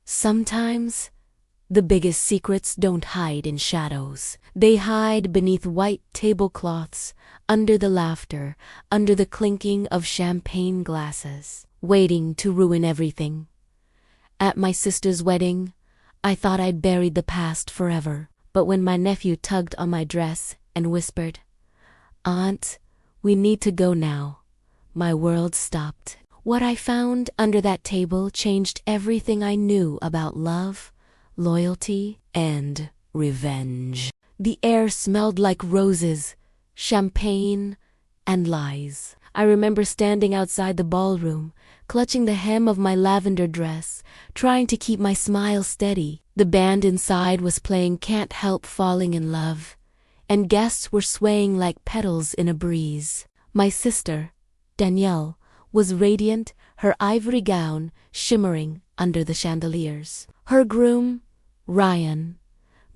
Sometimes, the biggest secrets don't hide in shadows. They hide beneath white tablecloths, under the laughter, under the clinking of champagne glasses, waiting to ruin everything. At my sister's wedding, I thought I'd buried the past forever. But when my nephew tugged on my dress and whispered, "Aunt, we need to go now," my world stopped. What I found under that table changed everything I knew about love, loyalty, and revenge. The air smelled like roses, champagne, and lies. I remember standing outside the ballroom, clutching the hem of my lavender dress, trying to keep my smile steady. The band inside was playing "Can't Help Falling in Love," and guests were swaying like petals in a breeze. My sister, Danielle, was radiant, her ivory gown shimmering under the chandeliers. Her groom, Ryan,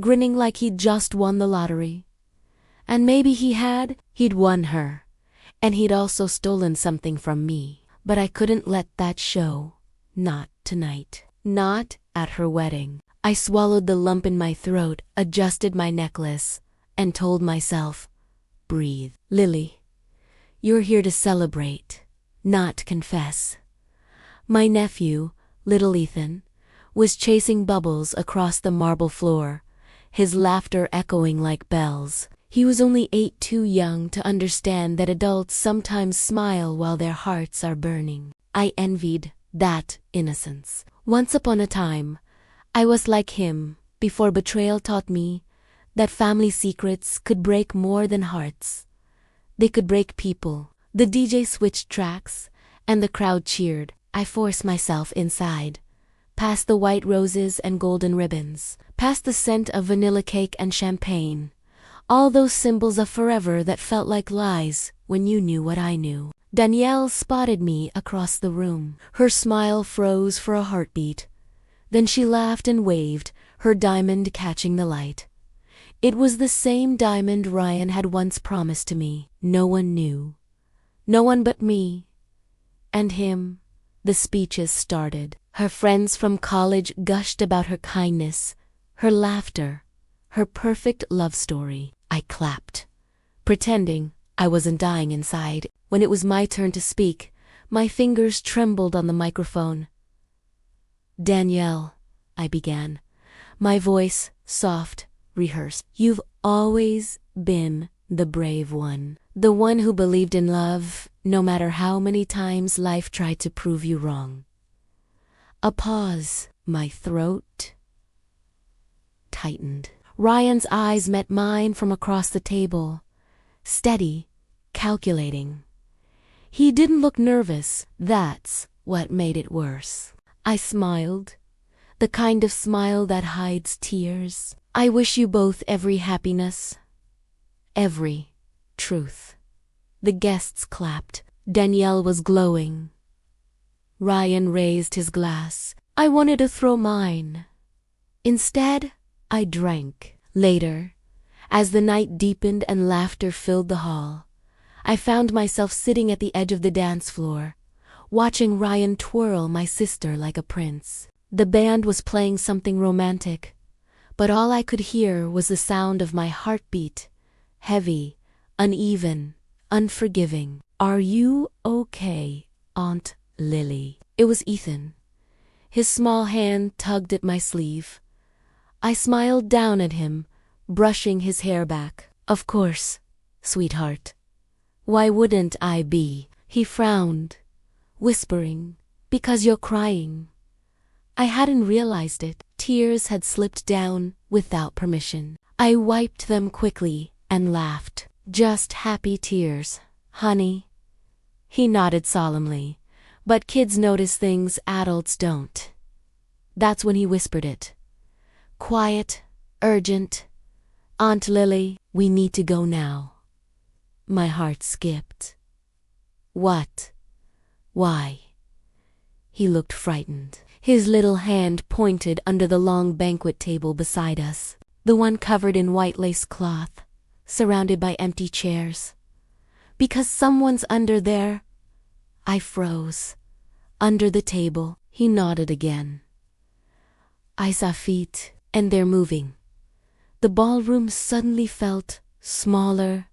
grinning like he'd just won the lottery. And maybe he'd won her, and he'd also stolen something from me. But I couldn't let that show. Not tonight. Not at her wedding. I swallowed the lump in my throat, adjusted my necklace, and told myself, "Breathe. Lily, you're here to celebrate, not confess." My nephew, little Ethan, was chasing bubbles across the marble floor, his laughter echoing like bells. He was only 8, too young to understand that adults sometimes smile while their hearts are burning. I envied that innocence. Once upon a time, I was like him, before betrayal taught me that family secrets could break more than hearts. They could break people. The DJ switched tracks, and the crowd cheered. I forced myself inside, past the white roses and golden ribbons, past the scent of vanilla cake and champagne. All those symbols of forever that felt like lies when you knew what I knew. Danielle spotted me across the room. Her smile froze for a heartbeat. Then she laughed and waved, her diamond catching the light. It was the same diamond Ryan had once promised to me. No one knew. No one but me. And him. The speeches started. Her friends from college gushed about her kindness, her laughter, her perfect love story. I clapped, pretending I wasn't dying inside. When it was my turn to speak, my fingers trembled on the microphone. "Danielle," I began, my voice soft, rehearsed. "You've always been the brave one. The one who believed in love, no matter how many times life tried to prove you wrong." A pause. My throat tightened. Ryan's eyes met mine from across the table. Steady, calculating. He didn't look nervous. That's what made it worse. I smiled. The kind of smile that hides tears. "I wish you both every happiness. Every truth." The guests clapped. Danielle was glowing. Ryan raised his glass. I wanted to throw mine. Instead, I drank. Later, as the night deepened and laughter filled the hall, I found myself sitting at the edge of the dance floor, watching Ryan twirl my sister like a prince. The band was playing something romantic, but all I could hear was the sound of my heartbeat, heavy, uneven, unforgiving. "Are you okay, Aunt Lily?" It was Ethan. His small hand tugged at my sleeve. I smiled down at him, brushing his hair back. "Of course, sweetheart. Why wouldn't I be?" He frowned, whispering, "Because you're crying." I hadn't realized it. Tears had slipped down without permission. I wiped them quickly and laughed. "Just happy tears, honey." He nodded solemnly. But kids notice things adults don't. That's when he whispered it. Quiet, urgent. "Aunt Lily, we need to go now." My heart skipped. "What? Why?" He looked frightened. His little hand pointed under the long banquet table beside us, the one covered in white lace cloth, surrounded by empty chairs. "Because someone's under there." I froze. "Under the table." He nodded again. I saw feet, and they're moving. The ballroom suddenly felt smaller,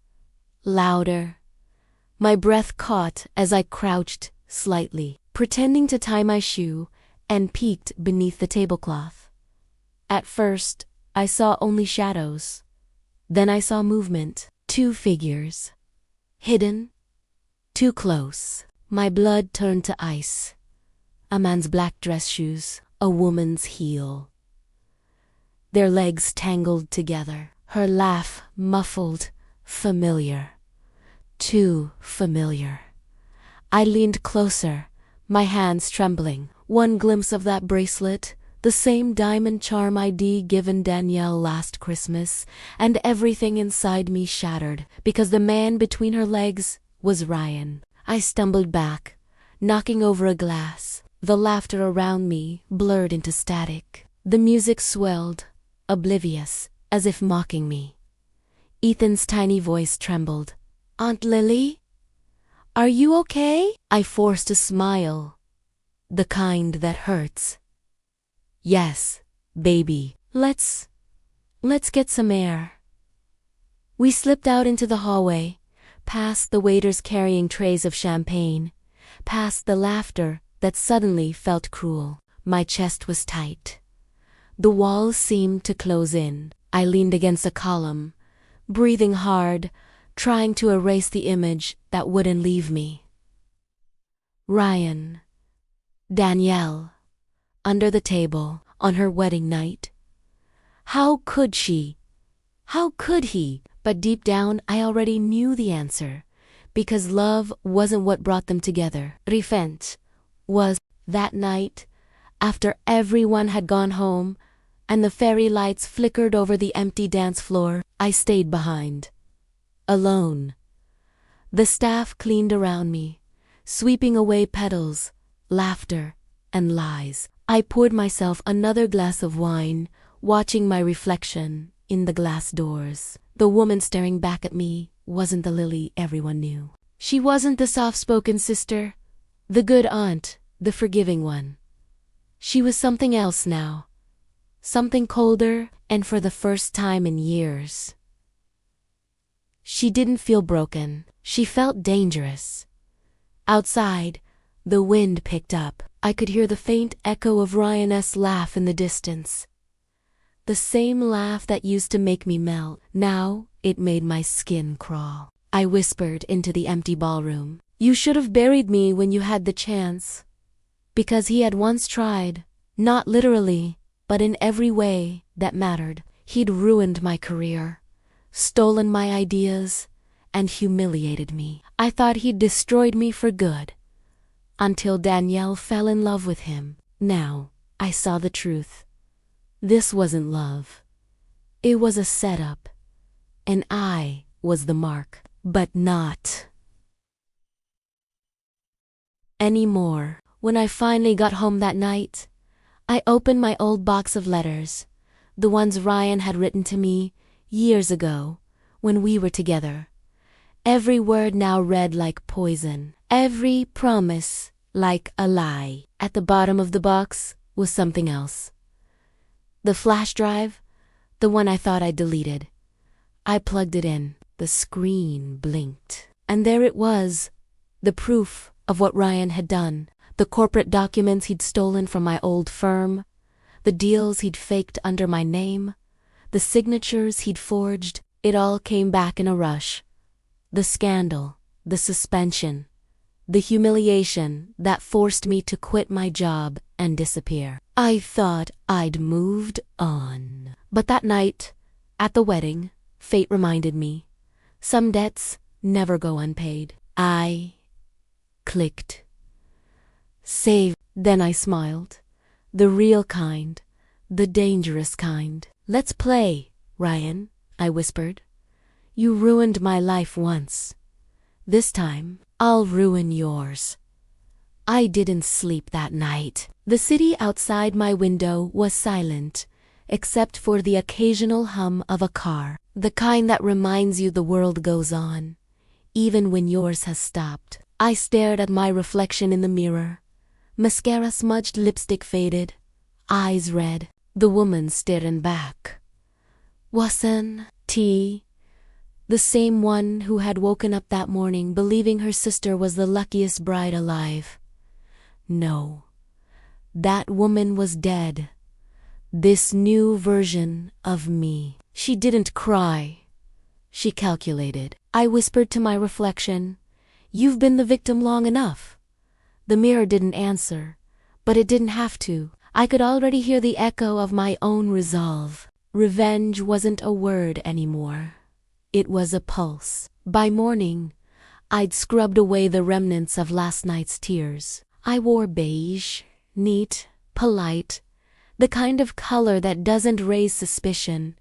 louder. My breath caught as I crouched slightly, pretending to tie my shoe, and peeked beneath the tablecloth. At first, I saw only shadows. Then I saw movement, 2 figures. Hidden, too close. My blood turned to ice. A man's black dress shoes, a woman's heel. Their legs tangled together. Her laugh muffled, familiar. Too familiar. I leaned closer, my hands trembling. One glimpse of that bracelet, the same diamond charm ID given Danielle last Christmas, and everything inside me shattered, because the man between her legs was Ryan. I stumbled back, knocking over a glass. The laughter around me blurred into static. The music swelled, oblivious, as if mocking me. Ethan's tiny voice trembled. "Aunt Lily? Are you okay?" I forced a smile, the kind that hurts. "Yes, baby. Let's get some air." We slipped out into the hallway, past the waiters carrying trays of champagne, past the laughter that suddenly felt cruel. My chest was tight. The walls seemed to close in. I leaned against a column, breathing hard, trying to erase the image that wouldn't leave me. Ryan, Danielle, under the table, on her wedding night. How could she? How could he? But deep down, I already knew the answer, because love wasn't what brought them together. Revenge was. That night, after everyone had gone home, and the fairy lights flickered over the empty dance floor, I stayed behind. Alone. The staff cleaned around me, sweeping away petals, laughter, and lies. I poured myself another glass of wine, watching my reflection in the glass doors. The woman staring back at me wasn't the Lily everyone knew. She wasn't the soft-spoken sister, the good aunt, the forgiving one. She was something else now. Something colder, and for the first time in years. She didn't feel broken. She felt dangerous. Outside, the wind picked up. I could hear the faint echo of Ryan's laugh in the distance. The same laugh that used to make me melt. Now, it made my skin crawl. I whispered into the empty ballroom. "You should have buried me when you had the chance." Because he had once tried, not literally, but in every way that mattered. He'd ruined my career, stolen my ideas, and humiliated me. I thought he'd destroyed me for good, until Danielle fell in love with him. Now, I saw the truth. This wasn't love. It was a setup, and I was the mark, but not anymore. When I finally got home that night, I opened my old box of letters, the ones Ryan had written to me years ago when we were together. Every word now read like poison, every promise like a lie. At the bottom of the box was something else. The flash drive, the one I thought I'd deleted. I plugged it in. The screen blinked. And there it was, the proof of what Ryan had done. The corporate documents he'd stolen from my old firm, the deals he'd faked under my name, the signatures he'd forged. It all came back in a rush. The scandal, the suspension, the humiliation that forced me to quit my job and disappear. I thought I'd moved on. But that night, at the wedding, fate reminded me, some debts never go unpaid. I clicked. Save. Then I smiled. The real kind. The dangerous kind. "Let's play, Ryan," I whispered. "You ruined my life once. This time, I'll ruin yours." I didn't sleep that night. The city outside my window was silent, except for the occasional hum of a car. The kind that reminds you the world goes on, even when yours has stopped. I stared at my reflection in the mirror. Mascara smudged, lipstick faded, eyes red. The woman stared back. Wasn't T the same one who had woken up that morning believing her sister was the luckiest bride alive? No. That woman was dead. This new version of me. She didn't cry. She calculated. I whispered to my reflection, "You've been the victim long enough." The mirror didn't answer, but it didn't have to. I could already hear the echo of my own resolve. Revenge wasn't a word anymore. It was a pulse. By morning, I'd scrubbed away the remnants of last night's tears. I wore beige, neat, polite, the kind of color that doesn't raise suspicion.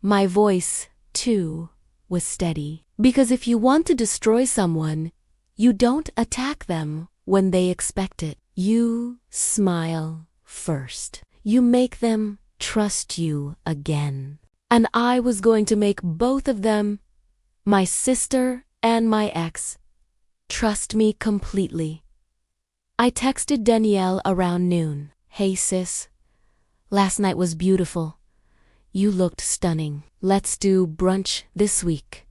My voice, too, was steady. Because if you want to destroy someone, you don't attack them when they expect it. You smile first. You make them trust you again. And I was going to make both of them, my sister and my ex, trust me completely. I texted Danielle around noon. "Hey sis, last night was beautiful. You looked stunning. Let's do brunch this week."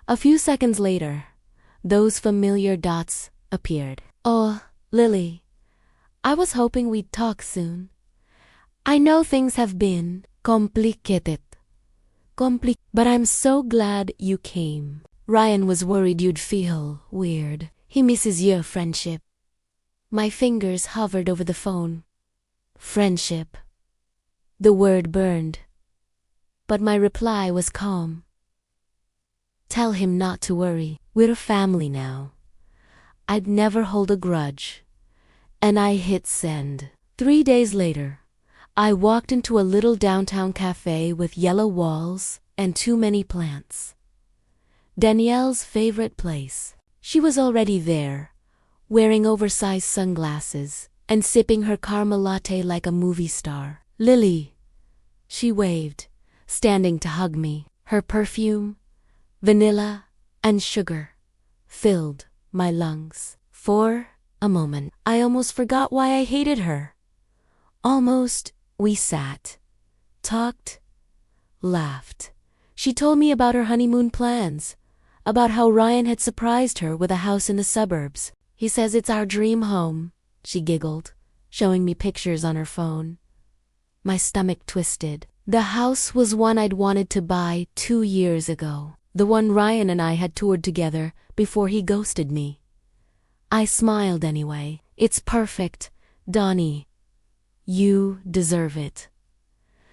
A few seconds later, those familiar dots appeared. "Oh, Lily, I was hoping we'd talk soon. I know things have been complicated. But I'm so glad you came. Ryan was worried you'd feel weird. He misses your friendship." My fingers hovered over the phone. Friendship. The word burned. But my reply was calm. "Tell him not to worry. We're a family now. I'd never hold a grudge." And I hit send. 3 days later, I walked into a little downtown cafe with yellow walls and too many plants. Danielle's favorite place. She was already there, wearing oversized sunglasses and sipping her caramel latte like a movie star. "Lily," she waved, standing to hug me. Her perfume, vanilla and sugar, filled my lungs. For a moment, I almost forgot why I hated her. Almost. We sat, talked, laughed. She told me about her honeymoon plans, about how Ryan had surprised her with a house in the suburbs. "He says it's our dream home," she giggled, showing me pictures on her phone. My stomach twisted. The house was one I'd wanted to buy 2 years ago, the one Ryan and I had toured together before he ghosted me. I smiled anyway. "It's perfect, Donnie. You deserve it."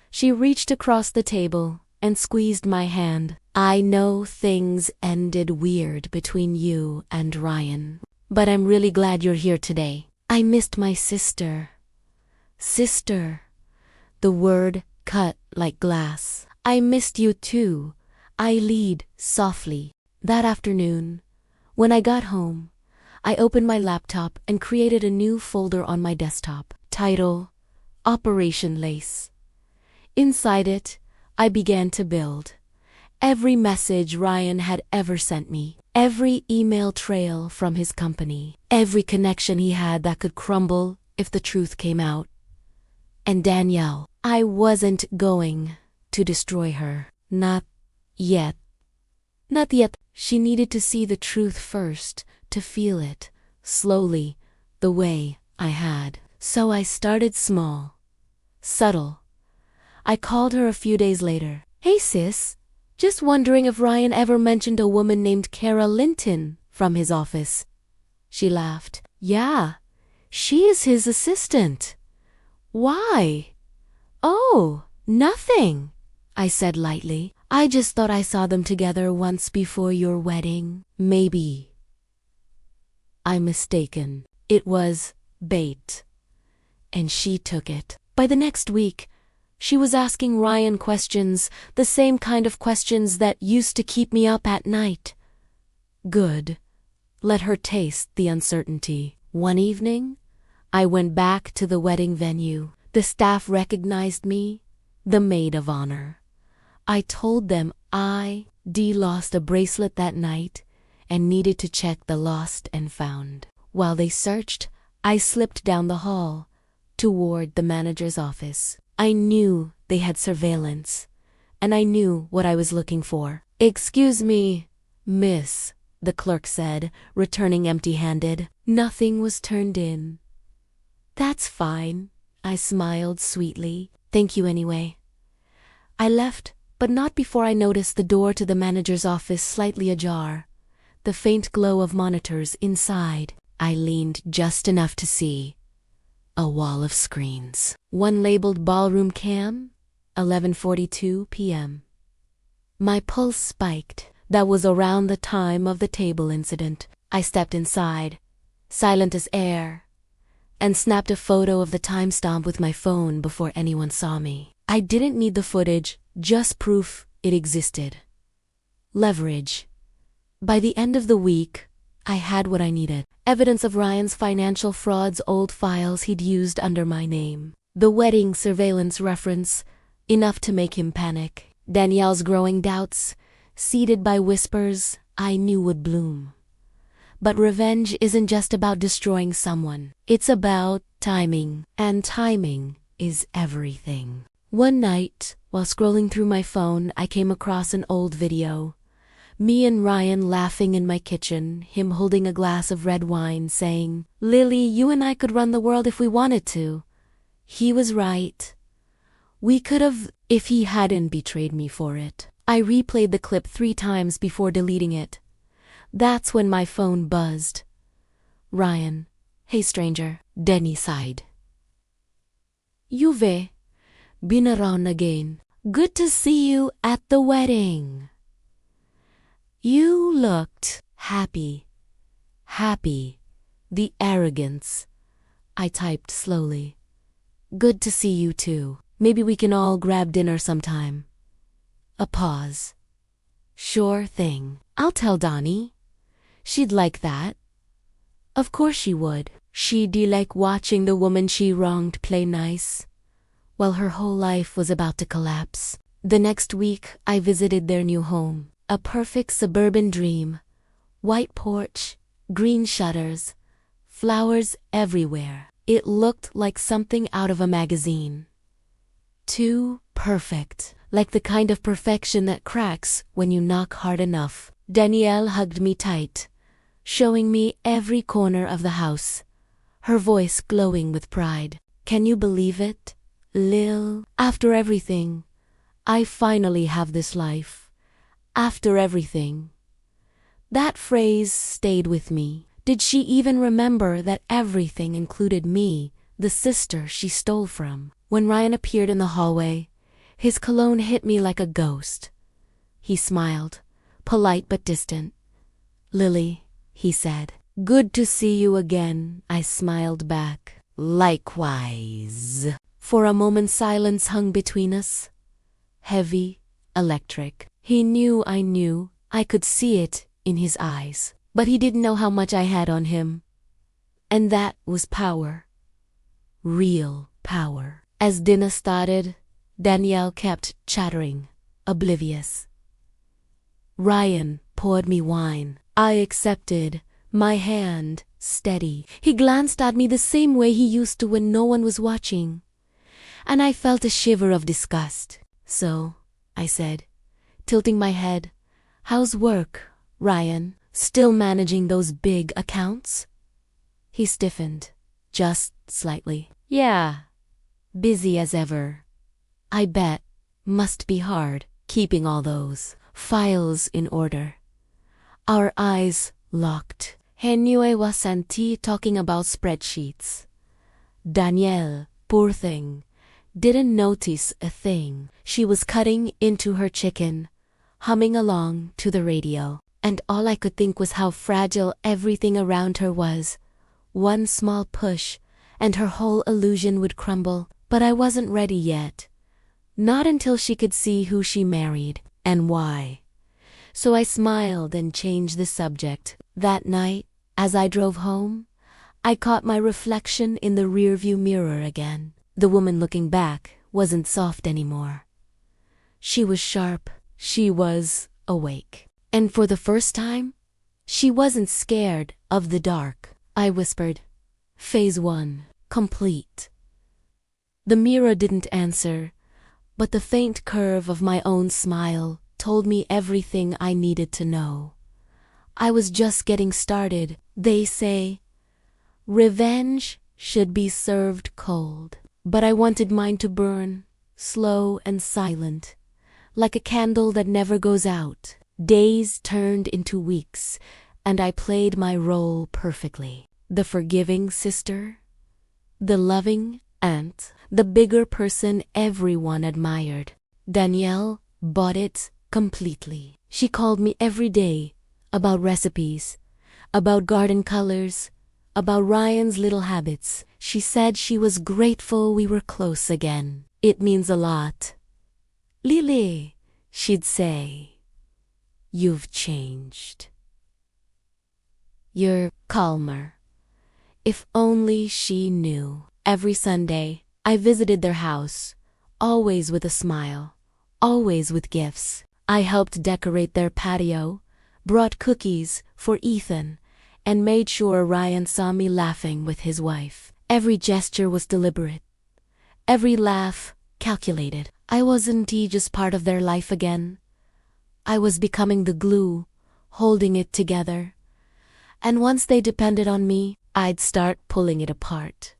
She reached across the table and squeezed my hand. "I know things ended weird between you and Ryan, but I'm really glad you're here today. I missed my sister." Sister. The word cut like glass. "I missed you too," I lead softly. That afternoon, when I got home, I opened my laptop and created a new folder on my desktop. Title: Operation Lace. Inside it, I began to build. Every message Ryan had ever sent me, every email trail from his company, every connection he had that could crumble if the truth came out. And Danielle. I wasn't going to destroy her. Not yet. Not yet. She needed to see the truth first, to feel it, slowly, the way I had. So I started small. Subtle. I called her a few days later. "Hey sis, just wondering if Ryan ever mentioned a woman named Kara Linton from his office." She laughed. "Yeah, she is his assistant." "Why?" "Oh, nothing," I said lightly. "I just thought I saw them together once before your wedding." Maybe I'm mistaken. It was bait. And she took it. By the next week, she was asking Ryan questions, the same kind of questions that used to keep me up at night. Good. Let her taste the uncertainty. One evening, I went back to the wedding venue. The staff recognized me, the maid of honor. I told them I'd lost a bracelet that night and needed to check the lost and found. While they searched, I slipped down the hall toward the manager's office. I knew they had surveillance, and I knew what I was looking for. "Excuse me, miss," the clerk said, returning empty-handed. Nothing was turned in. "That's fine," I smiled sweetly. "Thank you anyway." I left, but not before I noticed the door to the manager's office slightly ajar, the faint glow of monitors inside. I leaned just enough to see a wall of screens. One labeled Ballroom Cam, 11:42 p.m. My pulse spiked. That was around the time of the table incident. I stepped inside, silent as air, and snapped a photo of the timestamp with my phone before anyone saw me. I didn't need the footage, just proof it existed. Leverage. By the end of the week, I had what I needed. Evidence of Ryan's financial frauds, old files he'd used under my name. The wedding surveillance reference, enough to make him panic. Danielle's growing doubts, seeded by whispers I knew would bloom. But revenge isn't just about destroying someone. It's about timing, and timing is everything. One night, while scrolling through my phone, I came across an old video. Me and Ryan laughing in my kitchen, him holding a glass of red wine, saying, "Lily, you and I could run the world if we wanted to." He was right. We could have, if he hadn't betrayed me for it. I replayed the clip 3 times before deleting it. That's when my phone buzzed. "Ryan, hey stranger." Denny sighed. "You've been around again. Good to see you at the wedding. You looked happy. Happy. The arrogance." I typed slowly. "Good to see you too. Maybe we can all grab dinner sometime." A pause. "Sure thing. I'll tell Donnie. She'd like that." Of course she would. She'd like watching the woman she wronged play nice, while her whole life was about to collapse. The next week, I visited their new home. A perfect suburban dream. White porch, green shutters, flowers everywhere. It looked like something out of a magazine. Too perfect. Like the kind of perfection that cracks when you knock hard enough. Danielle hugged me tight, showing me every corner of the house, her voice glowing with pride. "Can you believe it, Lil? After everything, I finally have this life. After everything." That phrase stayed with me. Did she even remember that everything included me, the sister she stole from? When Ryan appeared in the hallway, his cologne hit me like a ghost. He smiled, polite but distant. "Lily," he said. "Good to see you again," I smiled back. "Likewise." For a moment silence hung between us. Heavy, electric. He knew I knew. I could see it in his eyes. But he didn't know how much I had on him. And that was power. Real power. As dinner started, Danielle kept chattering, oblivious. Ryan poured me wine. I accepted, my hand steady. He glanced at me the same way he used to when no one was watching. And I felt a shiver of disgust. "So," I said, tilting my head, "how's work, Ryan? Still managing those big accounts?" He stiffened, just slightly. "Yeah, busy as ever." "I bet. Must be hard, keeping all those files in order." Our eyes locked. He knew I was anti talking about spreadsheets. Danielle, poor thing, didn't notice a thing. She was cutting into her chicken, humming along to the radio. And all I could think was how fragile everything around her was. One small push, and her whole illusion would crumble. But I wasn't ready yet. Not until she could see who she married, and why. So I smiled and changed the subject. That night, as I drove home, I caught my reflection in the rearview mirror again. The woman looking back wasn't soft anymore. She was sharp. She was awake. And for the first time, she wasn't scared of the dark. I whispered, "Phase 1, complete." The mirror didn't answer, but the faint curve of my own smile told me everything I needed to know. I was just getting started. They say, revenge should be served cold. But I wanted mine to burn, slow and silent, like a candle that never goes out. Days turned into weeks, and I played my role perfectly. The forgiving sister, the loving aunt, the bigger person everyone admired. Danielle bought it completely. She called me every day about recipes, about garden colors, about Ryan's little habits. She said she was grateful we were close again. It means a lot. Lily, she'd say, you've changed. You're calmer. If only she knew. Every Sunday, I visited their house, always with a smile, always with gifts. I helped decorate their patio, brought cookies for Ethan, and made sure Ryan saw me laughing with his wife. Every gesture was deliberate, every laugh calculated. I wasn't just part of their life again. I was becoming the glue, holding it together. And once they depended on me, I'd start pulling it apart.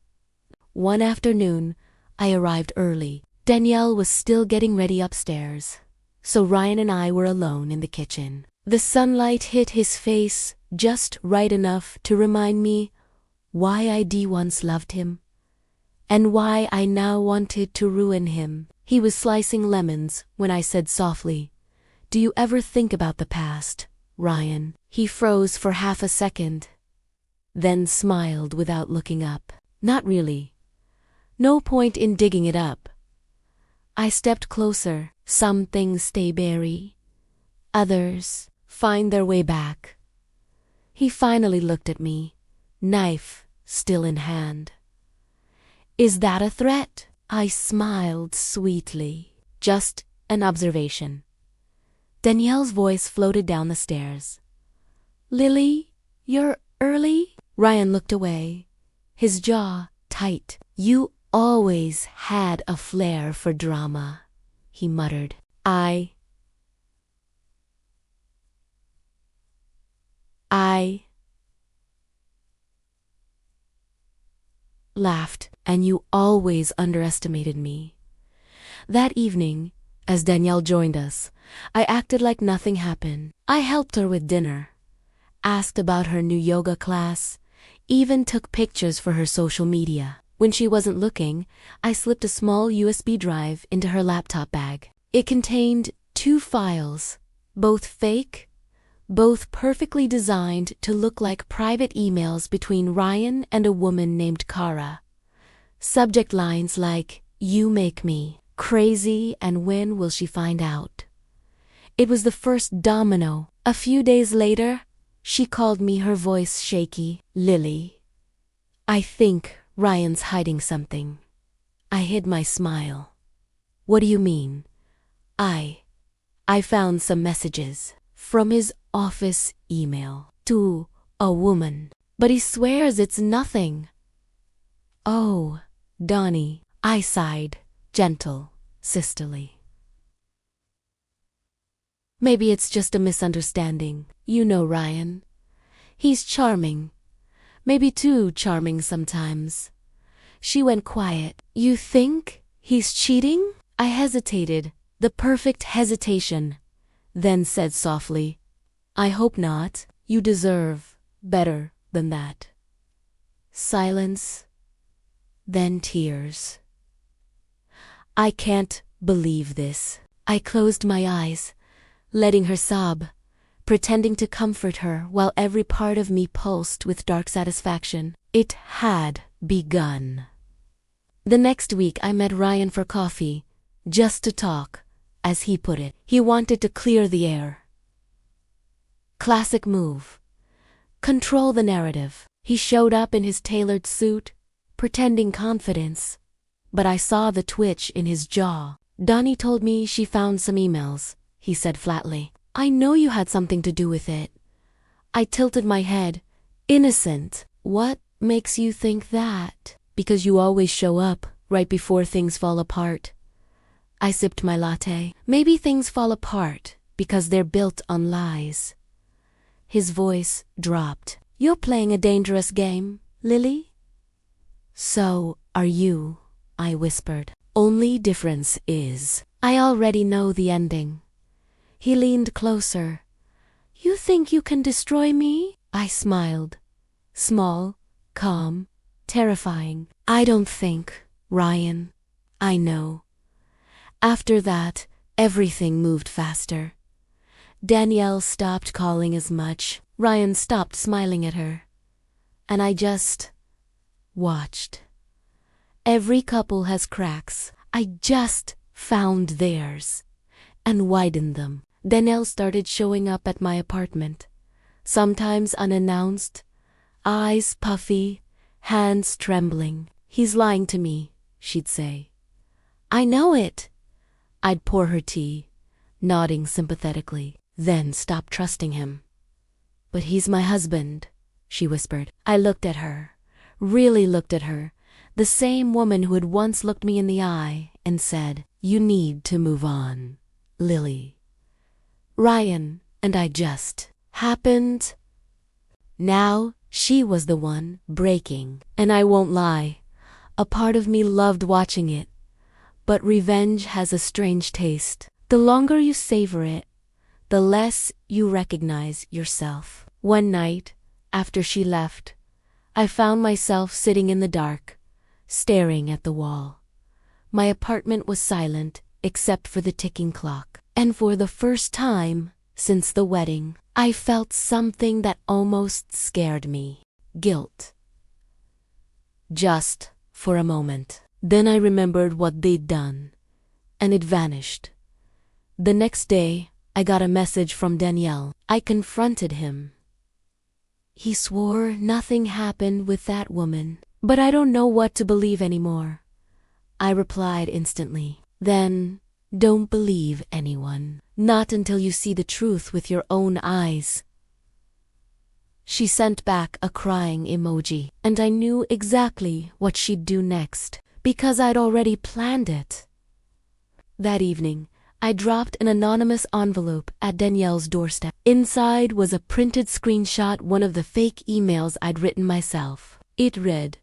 One afternoon, I arrived early. Danielle was still getting ready upstairs, so Ryan and I were alone in the kitchen. The sunlight hit his face just right enough to remind me why I once loved him, and why I now wanted to ruin him. He was slicing lemons when I said softly, "Do you ever think about the past, Ryan?" He froze for half a second, then smiled without looking up. "Not really. No point in digging it up." I stepped closer. Some things stay buried. Others find their way back. He finally looked at me, knife still in hand. "Is that a threat?" I smiled sweetly. "Just an observation." Danielle's voice floated down the stairs. "Lily, you're early?" Ryan looked away, his jaw tight. "You always had a flair for drama," he muttered. I laughed. "And you always underestimated me." That evening, as Danielle joined us, I acted like nothing happened. I helped her with dinner, asked about her new yoga class, even took pictures for her social media. When she wasn't looking, I slipped a small USB drive into her laptop bag. It contained 2 files, both fake, both perfectly designed to look like private emails between Ryan and a woman named Kara. Subject lines like, "You make me crazy, and when will she find out?" It was the first domino. A few days later, she called me, her voice shaky. "Lily, I think Ryan's hiding something." I hid my smile. "What do you mean?" I found some messages from his office email to a woman, but he swears it's nothing. "Oh, Donnie," I sighed, gentle, sisterly. "Maybe it's just a misunderstanding. You know Ryan. He's charming. Maybe too charming sometimes." She went quiet. "You think he's cheating?" I hesitated, the perfect hesitation, then said softly, "I hope not. You deserve better than that." Silence, then tears. "I can't believe this." I closed my eyes, letting her sob, pretending to comfort her while every part of me pulsed with dark satisfaction. It had begun. The next week I met Ryan for coffee, just to talk, as he put it. He wanted to clear the air. Classic move. Control the narrative. He showed up in his tailored suit, pretending confidence, but I saw the twitch in his jaw. "Donnie told me she found some emails," he said flatly. "I know you had something to do with it." I tilted my head. "Innocent. What makes you think that?" "Because you always show up, right before things fall apart. I sipped my latte. Maybe things fall apart because they're built on lies. His voice dropped. You're playing a dangerous game, Lily? So are you, I whispered. Only difference is, I already know the ending. He leaned closer. You think you can destroy me? I smiled. Small, calm, terrifying. I don't think, Ryan. I know. After that, everything moved faster. Danielle stopped calling as much. Ryan stopped smiling at her. And I just watched. Every couple has cracks. I just found theirs and widened them. Danielle started showing up at my apartment. Sometimes unannounced, eyes puffy, hands trembling. He's lying to me, she'd say. I know it. I'd pour her tea, nodding sympathetically, then stop trusting him. But he's my husband, she whispered. I looked at her, really looked at her, the same woman who had once looked me in the eye and said, You need to move on, Lily. Ryan and I just happened. Now she was the one breaking, and I won't lie, a part of me loved watching it. But revenge has a strange taste. The longer you savor it, the less you recognize yourself. One night, after she left, I found myself sitting in the dark, staring at the wall. My apartment was silent except for the ticking clock. And for the first time since the wedding, I felt something that almost scared me. Guilt. Just for a moment. Then I remembered what they'd done, and it vanished. The next day, I got a message from Danielle. I confronted him. He swore nothing happened with that woman, but I don't know what to believe anymore. I replied instantly. Then, don't believe anyone. Not until you see the truth with your own eyes. She sent back a crying emoji, and I knew exactly what she'd do next, because I'd already planned it. That evening, I dropped an anonymous envelope at Danielle's doorstep. Inside was a printed screenshot, one of the fake emails I'd written myself. It read,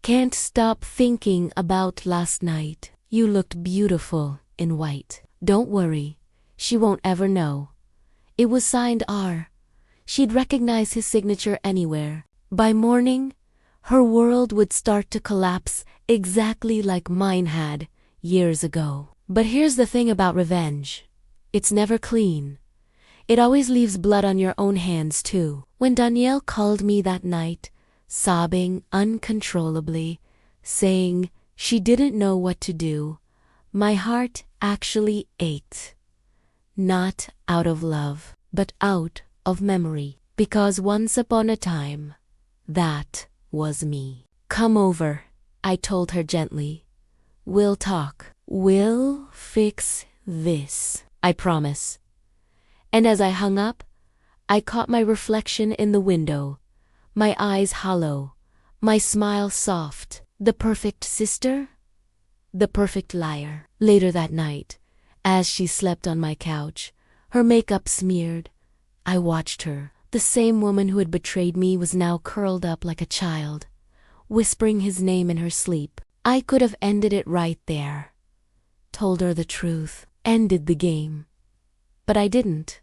Can't stop thinking about last night. You looked beautiful in white. Don't worry, she won't ever know. It was signed R. She'd recognize his signature anywhere. By morning, her world would start to collapse exactly like mine had years ago. But here's the thing about revenge. It's never clean. It always leaves blood on your own hands too. When Danielle called me that night, sobbing uncontrollably, saying she didn't know what to do, my heart actually ached. Not out of love, but out of memory. Because once upon a time, that was me. Come over, I told her gently. We'll talk. We'll fix this. I promise. And as I hung up, I caught my reflection in the window, my eyes hollow, my smile soft. The perfect sister? The perfect liar. Later that night, as she slept on my couch, her makeup smeared, I watched her. The same woman who had betrayed me was now curled up like a child, whispering his name in her sleep. I could have ended it right there. Told her the truth, ended the game. But I didn't.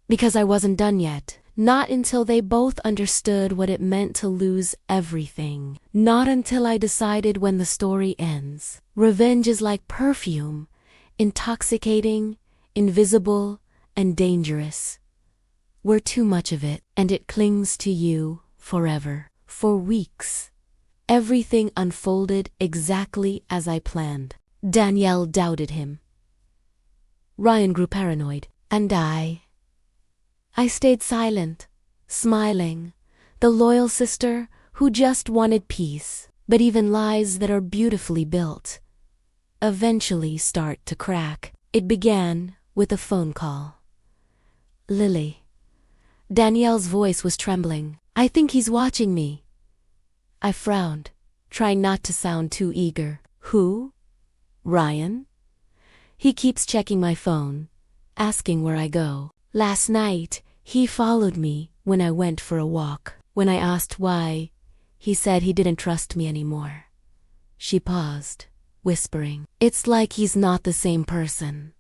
Because I wasn't done yet. Not until they both understood what it meant to lose everything. Not until I decided when the story ends. Revenge is like perfume, intoxicating, invisible, and dangerous. We're too much of it, and it clings to you forever. For weeks, everything unfolded exactly as I planned. Danielle doubted him. Ryan grew paranoid, and I stayed silent, smiling, the loyal sister who just wanted peace. But even lies that are beautifully built eventually start to crack. It began with a phone call. Lily. Danielle's voice was trembling. I think he's watching me. I frowned, trying not to sound too eager. Who? Ryan? He keeps checking my phone, asking where I go. Last night, he followed me when I went for a walk. When I asked why, he said he didn't trust me anymore. She paused, whispering, "It's like he's not the same person."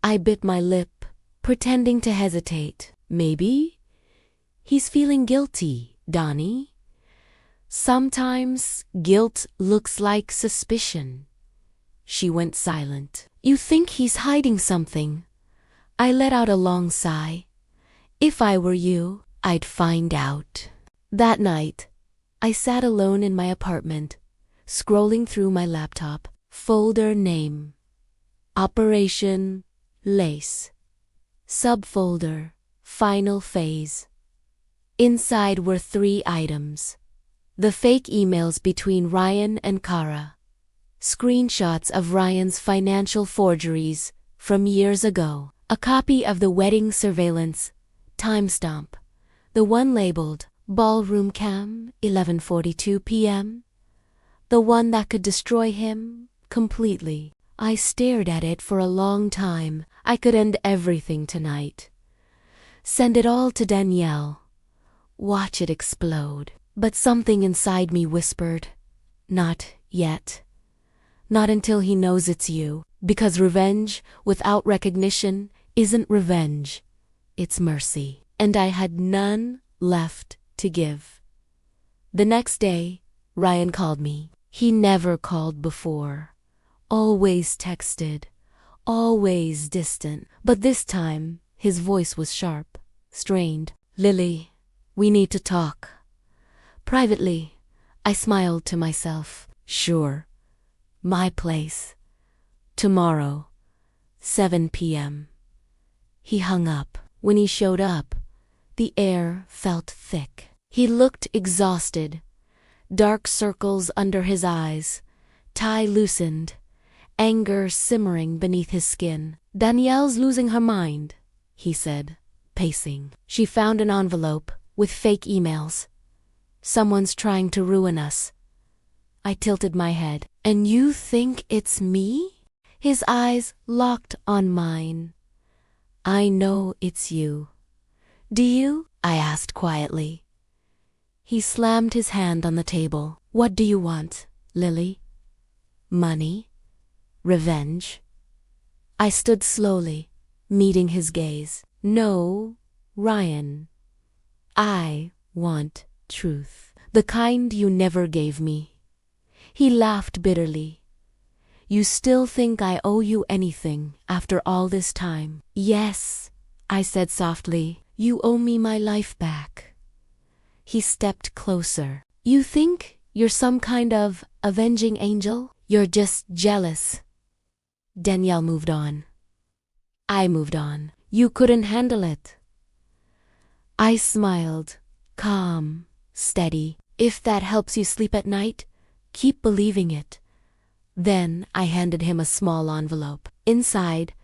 I bit my lip, pretending to hesitate. Maybe he's feeling guilty, Donnie. Sometimes guilt looks like suspicion. She went silent. You think he's hiding something? I let out a long sigh. If I were you, I'd find out. That night, I sat alone in my apartment, scrolling through my laptop. Folder name: Operation Lace. Subfolder: Final Phase. Inside were 3 items. The fake emails between Ryan and Kara. Screenshots of Ryan's financial forgeries from years ago. A copy of the wedding surveillance timestamp. The one labeled Ballroom Cam, 11:42 p.m. The one that could destroy him completely. I stared at it for a long time. I could end everything tonight. Send it all to Danielle. Watch it explode. But something inside me whispered, not yet. Not until he knows it's you. Because revenge without recognition isn't revenge. It's mercy. And I had none left to give. The next day, Ryan called me. He never called before. Always texted. Always distant. But this time, his voice was sharp, strained. Lily, we need to talk. Privately, I smiled to myself. Sure. My place. Tomorrow, 7 p.m. He hung up. When he showed up, the air felt thick. He looked exhausted. Dark circles under his eyes, tie loosened, anger simmering beneath his skin. Danielle's losing her mind, he said, pacing. She found an envelope with fake emails. Someone's trying to ruin us. I tilted my head. And you think it's me? His eyes locked on mine. I know it's you. Do you? I asked quietly. He slammed his hand on the table. What do you want, Lily? Money? Revenge? I stood slowly, meeting his gaze. No, Ryan. I want truth. The kind you never gave me. He laughed bitterly. You still think I owe you anything after all this time? Yes, I said softly. You owe me my life back. He stepped closer. You think you're some kind of avenging angel? You're just jealous. Danielle moved on. I moved on. You couldn't handle it. I smiled, calm, steady. If that helps you sleep at night, keep believing it. Then I handed him a small envelope. Inside,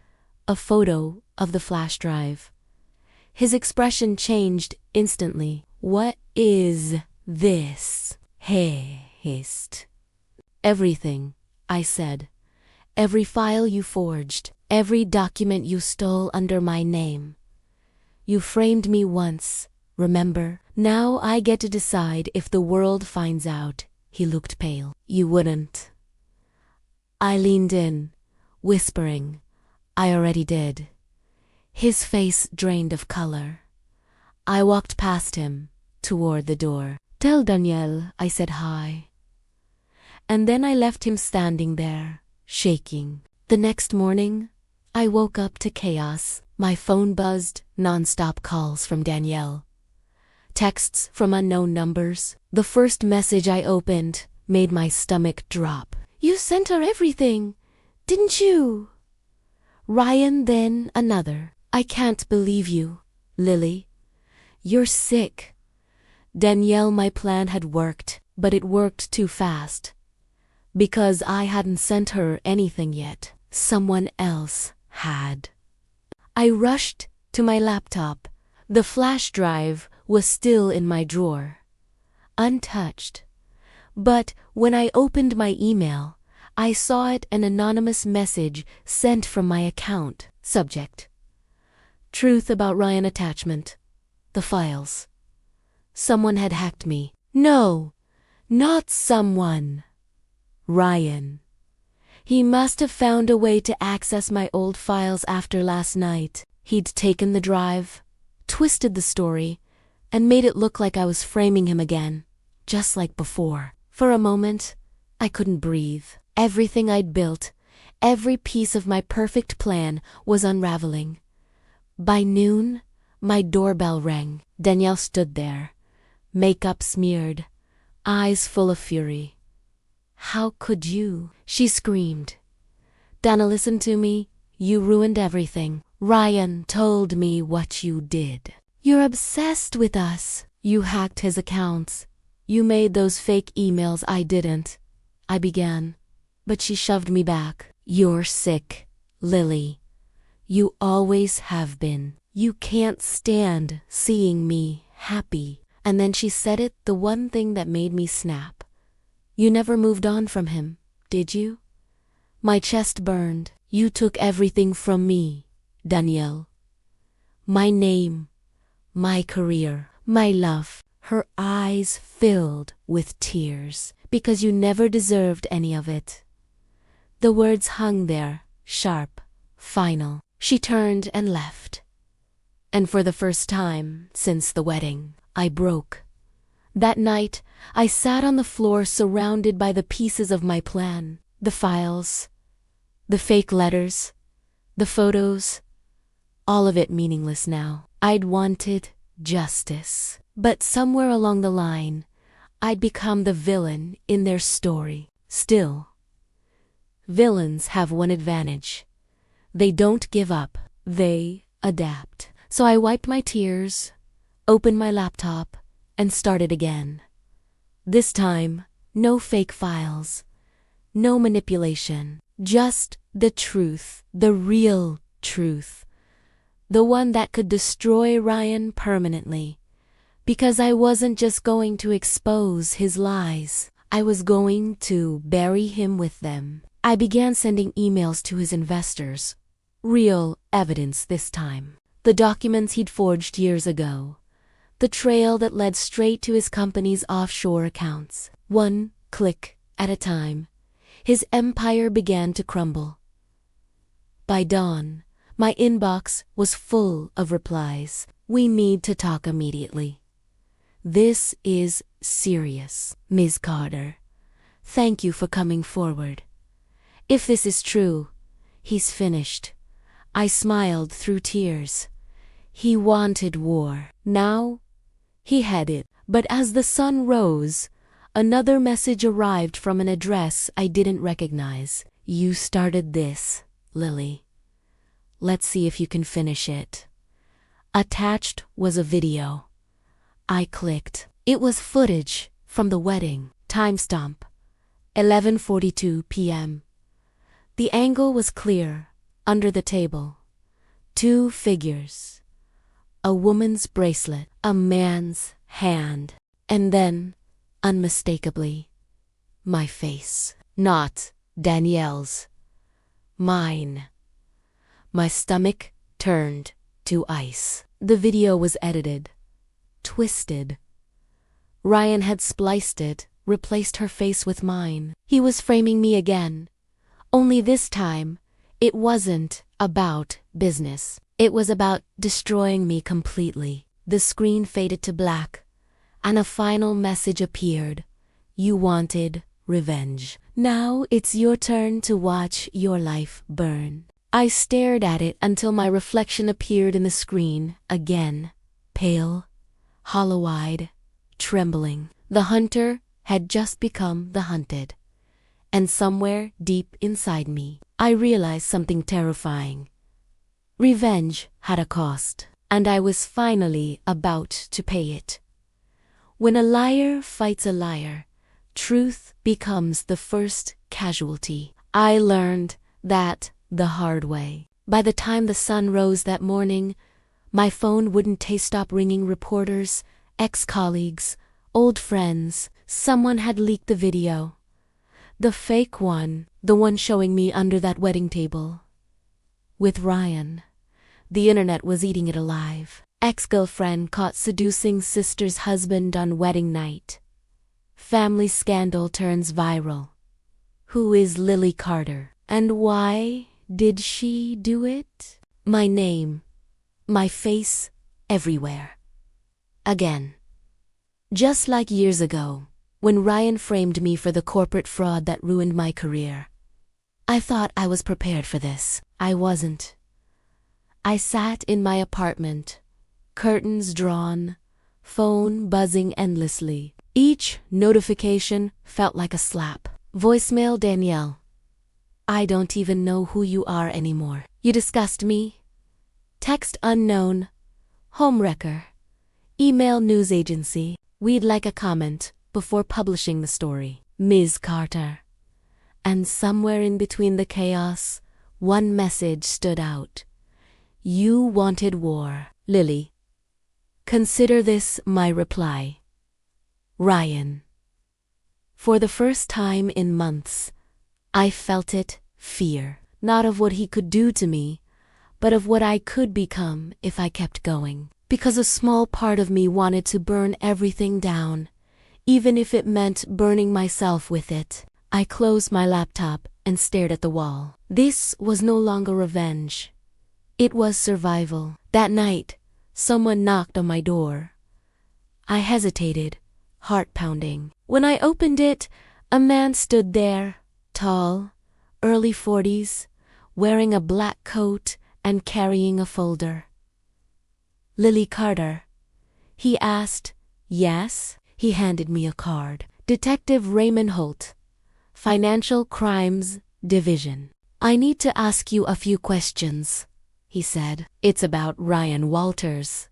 a photo of the flash drive. His expression changed instantly. What is this? He hissed. Everything, I said. Every file you forged. Every document you stole under my name. You framed me once, remember? Now I get to decide if the world finds out. He looked pale. You wouldn't. I leaned in, whispering, I already did. His face drained of color. I walked past him, toward the door. Tell Danielle, I said hi. And then I left him standing there, shaking. The next morning, I woke up to chaos. My phone buzzed, non-stop calls from Danielle. Texts from unknown numbers. The first message I opened made my stomach drop. You sent her everything, didn't you? Ryan, then another. I can't believe you, Lily. You're sick. Danielle, my plan had worked, but it worked too fast. Because I hadn't sent her anything yet. Someone else had. I rushed to my laptop. The flash drive was still in my drawer, untouched. But when I opened my email, I saw it an anonymous message sent from my account. Subject: Truth about Ryan attachment. The files. Someone had hacked me. No, not someone. Ryan. He must have found a way to access my old files after last night. He'd taken the drive, twisted the story, and made it look like I was framing him again, just like before. For a moment, I couldn't breathe. Everything I'd built, every piece of my perfect plan was unraveling. By noon, my doorbell rang. Danielle stood there, makeup smeared, eyes full of fury. "How could you?" she screamed. "Dana, listen to me. You ruined everything. Ryan told me what you did. You're obsessed with us. You hacked his accounts. You made those fake emails." "I didn't," I began, but she shoved me back. "You're sick, Lily. You always have been. You can't stand seeing me happy." And then she said it, the one thing that made me snap. "You never moved on from him, did you?" My chest burned. "You took everything from me, Danielle. My name, my career, my love." Her eyes filled with tears. "Because you never deserved any of it." The words hung there, sharp, final. She turned and left. And for the first time since the wedding, I broke. That night, I sat on the floor surrounded by the pieces of my plan. The files, the fake letters, the photos, all of it meaningless now. I'd wanted justice. But somewhere along the line, I'd become the villain in their story. Still, villains have one advantage. They don't give up. They adapt. So I wiped my tears, opened my laptop, and started again. This time, no fake files, no manipulation, just the truth, the real truth, the one that could destroy Ryan permanently. Because I wasn't just going to expose his lies, I was going to bury him with them. I began sending emails to his investors. Real evidence this time. The documents he'd forged years ago. The trail that led straight to his company's offshore accounts. One click at a time, his empire began to crumble. By dawn, my inbox was full of replies. "We need to talk immediately. This is serious. Ms. Carter, thank you for coming forward. If this is true, he's finished." I smiled through tears. He wanted war. Now, he had it. But as the sun rose, another message arrived from an address I didn't recognize. "You started this, Lily. Let's see if you can finish it." Attached was a video. I clicked. It was footage from the wedding. Timestamp: 11:42 p.m. The angle was clear, under the table. Two figures. A woman's bracelet, a man's hand, and then, unmistakably, my face. Not Danielle's. Mine. My stomach turned to ice. The video was edited. Twisted. Ryan had spliced it, replaced her face with mine. He was framing me again. Only this time, it wasn't about business. It was about destroying me completely. The screen faded to black, and a final message appeared. "You wanted revenge. Now it's your turn to watch your life burn." I stared at it until my reflection appeared in the screen again, pale, hollow-eyed, trembling. The hunter had just become the hunted. And somewhere deep inside me, I realized something terrifying. Revenge had a cost, and I was finally about to pay it. When a liar fights a liar, truth becomes the first casualty. I learned that the hard way. By the time the sun rose that morning, my phone wouldn't stop ringing reporters, ex-colleagues, Old friends, someone had leaked the video. The fake one, the one showing me under that wedding table. With Ryan. The internet was eating it alive. Ex-girlfriend caught seducing sister's husband on wedding night. Family scandal turns viral. Who is Lily Carter? And why did she do it? My name, my face, everywhere. Again. Just like years ago, when Ryan framed me for the corporate fraud that ruined my career. I thought I was prepared for this. I wasn't. I sat in my apartment, curtains drawn, phone buzzing endlessly. Each notification felt like a slap. Voicemail: Danielle. I don't even know who you are anymore. You disgust me. Text: unknown. Homewrecker. Email: news agency. We'd like a comment before publishing the story. Ms. Carter. And somewhere in between the chaos, one message stood out. You wanted war, Lily. Consider this my reply. Ryan. For the first time in months, I felt it, fear, not of what he could do to me, but of what I could become if I kept going. Because a small part of me wanted to burn everything down, even if it meant burning myself with it. I closed my laptop and stared at the wall. This was no longer revenge. It was survival. That night, someone knocked on my door. I hesitated, heart pounding. When I opened it, a man stood there, tall, early 40s, wearing a black coat and carrying a folder. Lily Carter. He asked. Yes. He handed me a card. Detective Raymond Holt, Financial Crimes Division. I need to ask you a few questions, he said. It's about Ryan Walters.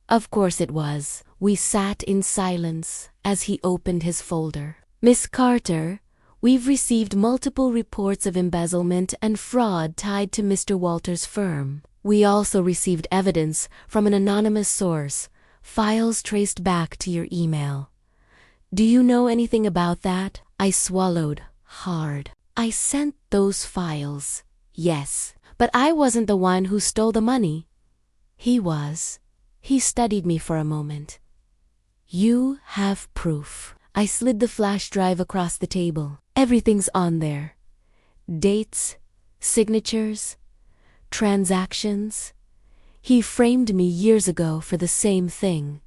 Of course it was. We sat in silence as he opened his folder. Miss Carter, we've received multiple reports of embezzlement and fraud tied to Mr. Walters' firm. We also received evidence from an anonymous source, files traced back to your email. Do you know anything about that? I swallowed hard. I sent those files, yes, but I wasn't the one who stole the money. He was. He studied me for a moment. You have proof. I slid the flash drive across the table. Everything's on there. Dates, signatures, transactions. He framed me years ago for the same thing.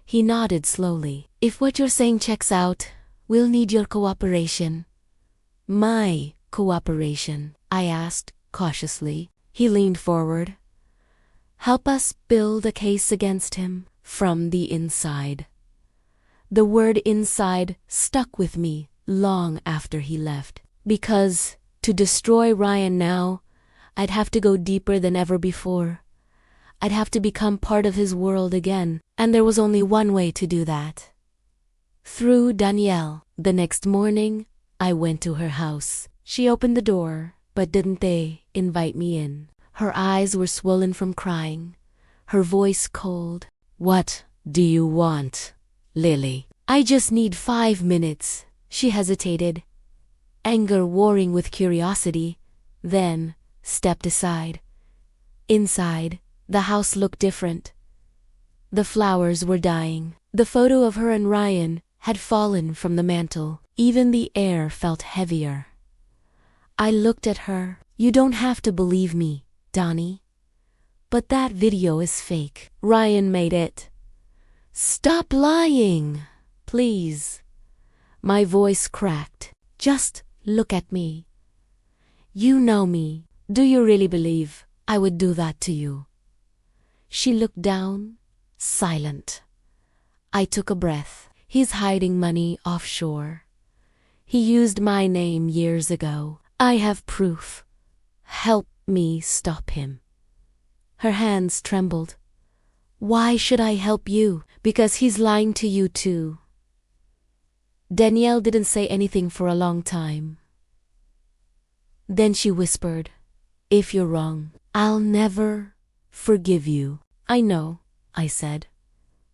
He nodded slowly. If what you're saying checks out, we'll need your cooperation. My cooperation? I asked, cautiously. He leaned forward. Help us build a case against him from the inside. The word inside stuck with me long after he left. Because to destroy Ryan now, I'd have to go deeper than ever before. I'd have to become part of his world again, and there was only one way to do that. Through Danielle. The next morning, I went to her house. She opened the door, but didn't they invite me in? Her eyes were swollen from crying, her voice cold. What do you want, Lily? I just need 5 minutes. She hesitated, anger warring with curiosity, then stepped aside. Inside, the house looked different. The flowers were dying. The photo of her and Ryan had fallen from the mantel. Even the air felt heavier. I looked at her. You don't have to believe me, Donnie. But that video is fake. Ryan made it. Stop lying, please. My voice cracked. Just look at me. You know me. Do you really believe I would do that to you? She looked down, silent. I took a breath. He's hiding money offshore. He used my name years ago. I have proof. Help me stop him. Her hands trembled. Why should I help you? Because he's lying to you too. Danielle didn't say anything for a long time. Then she whispered, If you're wrong, I'll never forgive you. I know, I said.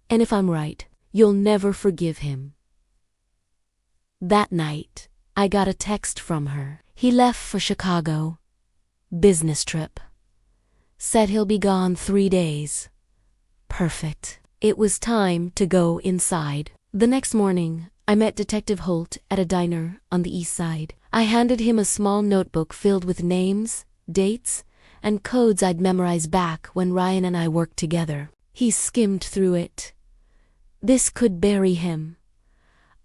And if I'm right, You'll never forgive him. That night, I got a text from her. He left for Chicago. Business trip. Said he'll be gone 3 days. Perfect. It was time to go inside. The next morning, I met Detective Holt at a diner on the east side. I handed him a small notebook filled with names, dates, and codes I'd memorized back when Ryan and I worked together. He skimmed through it. This could bury him.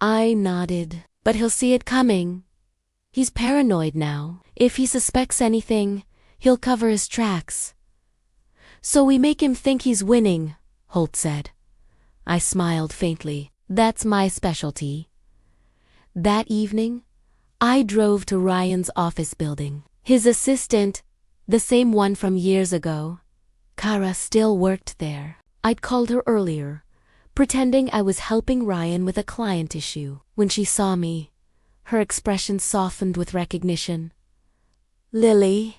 I nodded. But he'll see it coming. He's paranoid now. If he suspects anything, he'll cover his tracks. So we make him think he's winning, Holt said. I smiled faintly. That's my specialty. That evening, I drove to Ryan's office building. His assistant, the same one from years ago, Kara, still worked there. I'd called her earlier, pretending I was helping Ryan with a client issue. When she saw me, her expression softened with recognition. Lily?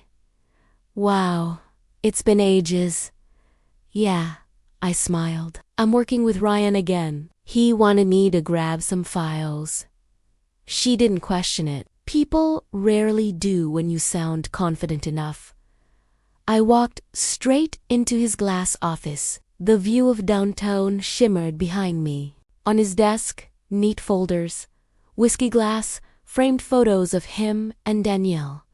Wow, it's been ages. Yeah, I smiled. I'm working with Ryan again. He wanted me to grab some files. She didn't question it. People rarely do when you sound confident enough. I walked straight into his glass office. The view of downtown shimmered behind me. On his desk, neat folders, whiskey glass, framed photos of him and Danielle.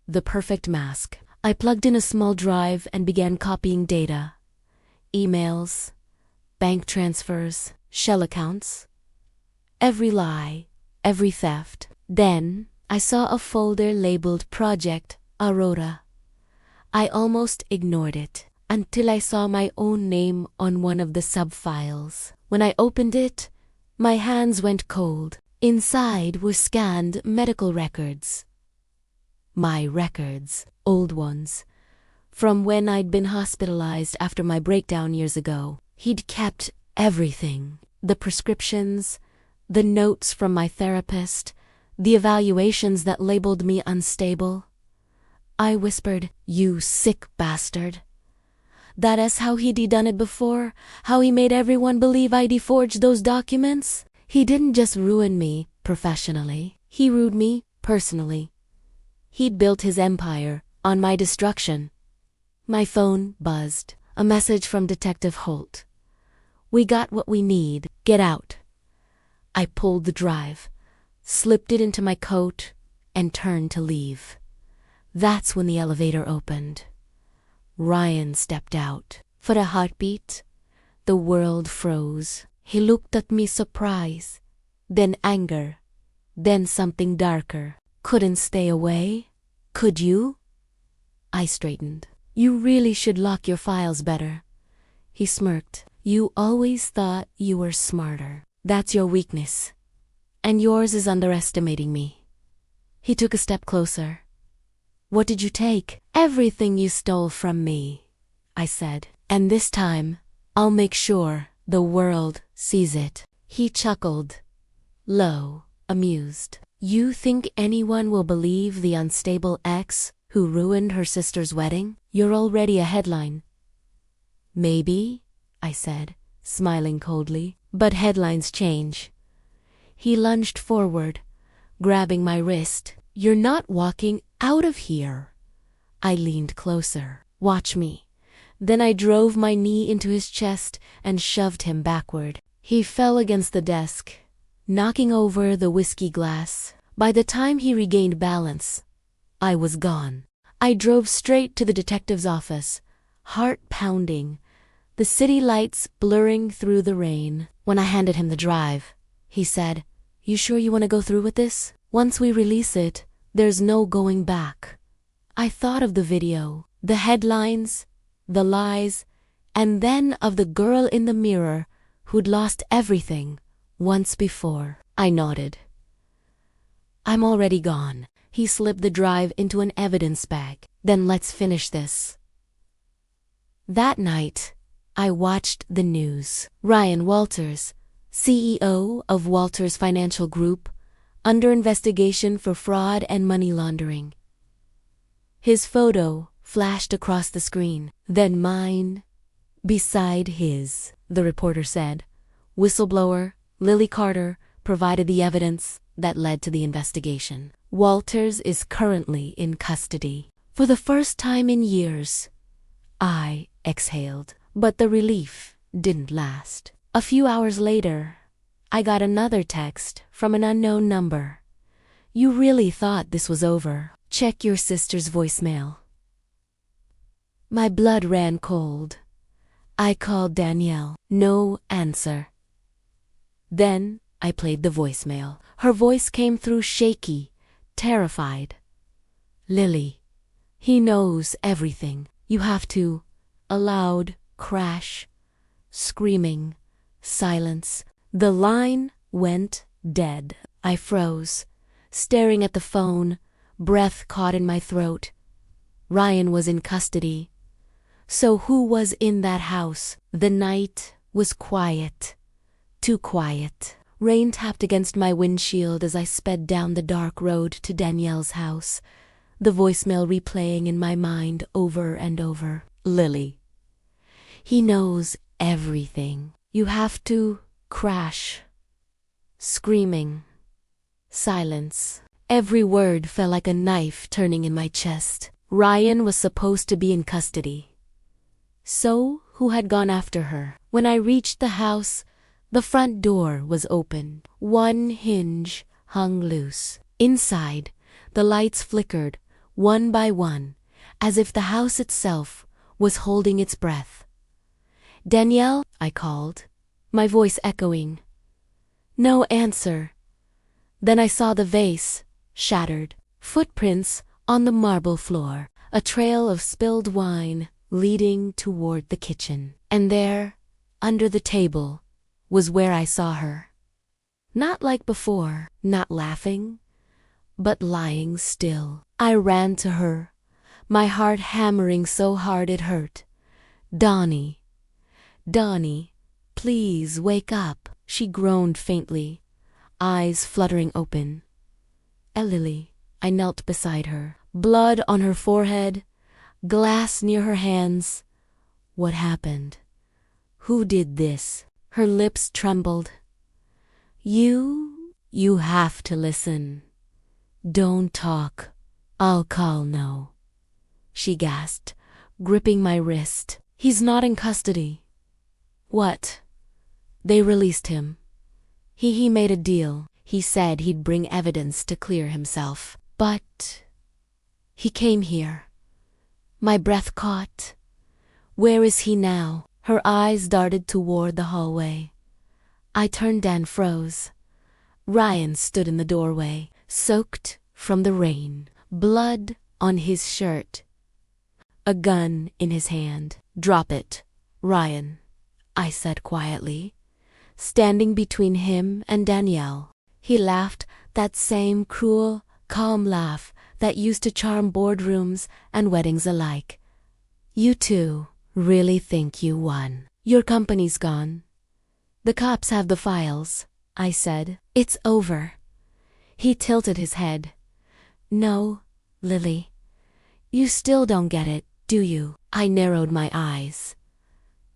The perfect mask. I plugged in a small drive and began copying data. Emails, bank transfers, shell accounts. Every lie, every theft. Then, I saw a folder labeled Project Aurora. I almost ignored it until I saw my own name on one of the sub-files. When I opened it, my hands went cold. Inside were scanned medical records. My records, old ones, from when I'd been hospitalized after my breakdown years ago. He'd kept everything. The prescriptions, the notes from my therapist, the evaluations that labeled me unstable. I whispered, "You sick bastard." That is how he'd done it before, how he made everyone believe I'd forged those documents. He didn't just ruin me professionally, he ruined me personally. He'd built his empire on my destruction. My phone buzzed. A message from Detective Holt. We got what we need. Get out. I pulled the drive, slipped it into my coat, and turned to leave. That's when the elevator opened. Ryan stepped out. For a heartbeat, the world froze. He looked at me surprised, then anger, then something darker. Couldn't stay away? Could you? I straightened. You really should lock your files better. He smirked. You always thought you were smarter. That's your weakness. And yours is underestimating me. He took a step closer. What did you take? Everything you stole from me, I said. And this time, I'll make sure the world sees it. He chuckled, low, amused. You think anyone will believe the unstable ex who ruined her sister's wedding? You're already a headline. Maybe, I said, smiling coldly, but headlines change. He lunged forward, grabbing my wrist. You're not walking out of here. I leaned closer. Watch me. Then I drove my knee into his chest and shoved him backward. He fell against the desk, knocking over the whiskey glass. By the time he regained balance, I was gone. I drove straight to the detective's office, heart pounding, the city lights blurring through the rain. When I handed him the drive, he said, You sure you want to go through with this? Once we release it, there's no going back. I thought of the video, the headlines, the lies, and then of the girl in the mirror who'd lost everything once before. I nodded. I'm already gone. He slipped the drive into an evidence bag. Then let's finish this. That night, I watched the news. Ryan Walters, CEO of Walters Financial Group, under investigation for fraud and money laundering. His photo flashed across the screen. Then mine, beside his, the reporter said. Whistleblower Lily Carter provided the evidence that led to the investigation. Walters is currently in custody. For the first time in years, I exhaled, but the relief didn't last. A few hours later, I got another text from an unknown number. You really thought this was over. Check your sister's voicemail. My blood ran cold. I called Danielle. No answer. Then I played the voicemail. Her voice came through shaky, terrified. Lily, he knows everything. You have to. A loud crash. Screaming. Silence. The line went dead. I froze, staring at the phone, breath caught in my throat. Ryan was in custody. So who was in that house? The night was quiet. Too quiet. Rain tapped against my windshield as I sped down the dark road to Danielle's house, the voicemail replaying in my mind over and over. Lily. He knows everything. You have to. Crash. Screaming. Silence. Every word felt like a knife turning in my chest. Ryan was supposed to be in custody. So, who had gone after her? When I reached the house, the front door was open. One hinge hung loose. Inside, the lights flickered, one by one, as if the house itself was holding its breath. Danielle, I called, my voice echoing. No answer. Then I saw the vase, shattered, footprints on the marble floor, a trail of spilled wine leading toward the kitchen. And there, under the table, was where I saw her. Not like before, not laughing, but lying still. I ran to her, my heart hammering so hard it hurt. Donnie, Donnie, please wake up. She groaned faintly, eyes fluttering open. Lily, I knelt beside her, blood on her forehead, glass near her hands. What happened? Who did this? Her lips trembled. You have to listen. Don't talk. I'll call no. She gasped, gripping my wrist. He's not in custody. What? They released him. He made a deal. He said he'd bring evidence to clear himself. But he came here. My breath caught. Where is he now? Her eyes darted toward the hallway. I turned and froze. Ryan stood in the doorway, soaked from the rain, blood on his shirt. A gun in his hand. Drop it, Ryan, I said quietly, standing between him and Danielle. He laughed, that same cruel, calm laugh that used to charm boardrooms and weddings alike. You two really think you won. Your company's gone. The cops have the files, I said. It's over. He tilted his head. No, Lily. You still don't get it, do you? I narrowed my eyes.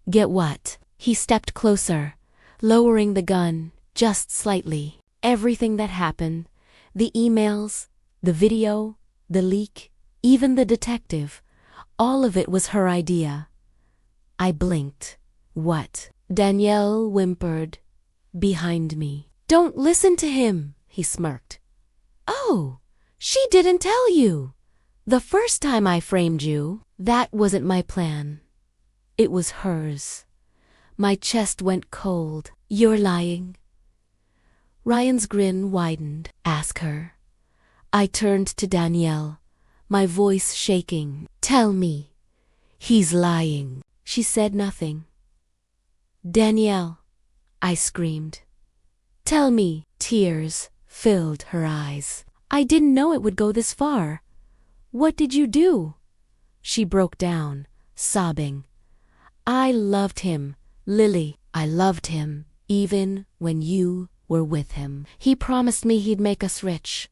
Get what? He stepped closer, lowering the gun just slightly. Everything that happened, the emails, the video, the leak, even the detective, all of it was her idea. I blinked. What? Danielle whimpered behind me. Don't listen to him, he smirked. Oh, she didn't tell you. The first time I framed you, that wasn't my plan. It was hers. My chest went cold. You're lying. Ryan's grin widened. Ask her. I turned to Danielle, my voice shaking. Tell me. He's lying. She said nothing. Danielle, I screamed. Tell me. Tears filled her eyes. I didn't know it would go this far. What did you do? She broke down, sobbing. I loved him, Lily. I loved him, even when you were with him. He promised me he'd make us rich,